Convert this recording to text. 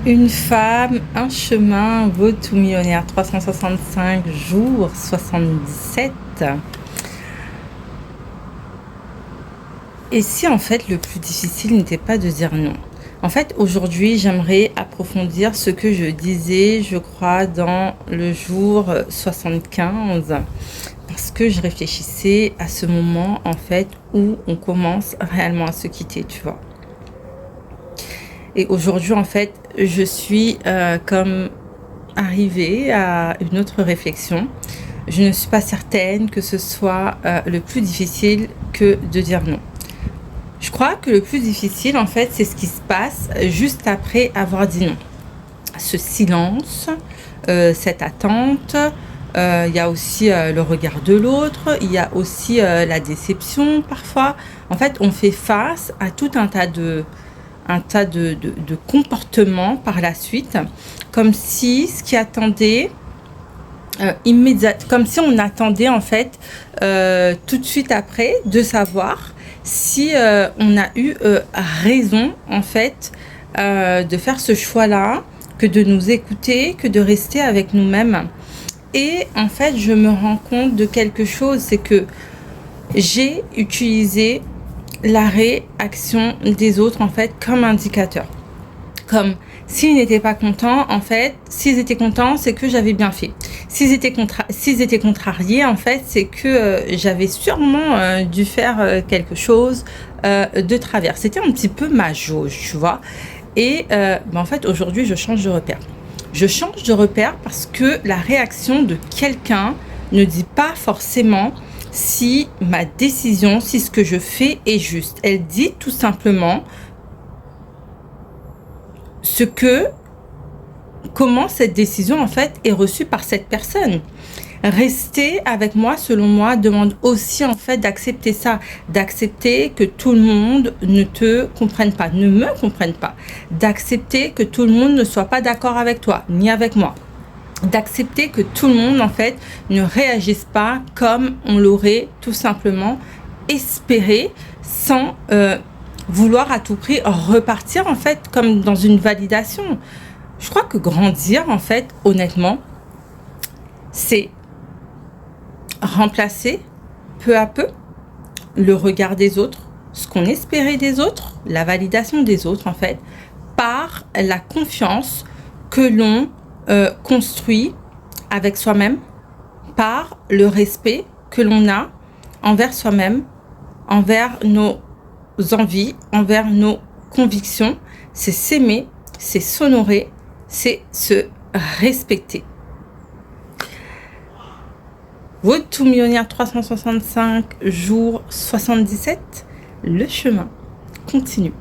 Une femme, un chemin, Road to Millionnaire, 365 jours, 77. Et si en fait le plus difficile n'était pas de dire non? En fait, aujourd'hui, j'aimerais approfondir ce que je disais, je crois, dans le jour 75, parce que je réfléchissais à ce moment, en fait, où on commence réellement à se quitter, tu vois. Et aujourd'hui, en fait, je suis comme arrivée à une autre réflexion. Je ne suis pas certaine que ce soit le plus difficile que de dire non. Je crois que le plus difficile, en fait, c'est ce qui se passe juste après avoir dit non. Ce silence, cette attente, il y a aussi le regard de l'autre, il y a aussi la déception parfois. En fait, on fait face à tout un tas de comportements par la suite, comme si ce qui attendait comme si on attendait en fait tout de suite après de savoir si on a eu raison en fait de faire ce choix-là, que de nous écouter, que de rester avec nous-mêmes. Et en fait, je me rends compte de quelque chose, c'est que j'ai utilisé la réaction des autres en fait comme indicateur. Comme s'ils n'étaient pas contents, en fait, s'ils étaient contents, c'est que j'avais bien fait. S'ils étaient contrariés, en fait, c'est que j'avais sûrement dû faire quelque chose de travers. C'était un petit peu ma jauge, tu vois. Et en fait, aujourd'hui, je change de repère. Je change de repère parce que la réaction de quelqu'un ne dit pas forcément si ma décision, si ce que je fais est juste. Elle dit tout simplement comment cette décision en fait est reçue par cette personne. Rester avec moi, selon moi, demande aussi en fait d'accepter ça, d'accepter que tout le monde ne te comprenne pas, ne me comprenne pas, d'accepter que tout le monde ne soit pas d'accord avec toi, ni avec moi, d'accepter que tout le monde en fait ne réagisse pas comme on l'aurait tout simplement espéré, sans vouloir à tout prix repartir en fait comme dans une validation. Je crois que grandir en fait, honnêtement, c'est remplacer peu à peu le regard des autres, ce qu'on espérait des autres, la validation des autres en fait, par la confiance que l'on construit avec soi-même, par le respect que l'on a envers soi-même, envers nos envies, envers nos convictions. C'est s'aimer, c'est s'honorer, c'est se respecter. Road to Millionnaire, 365 jours, 77, le chemin continue.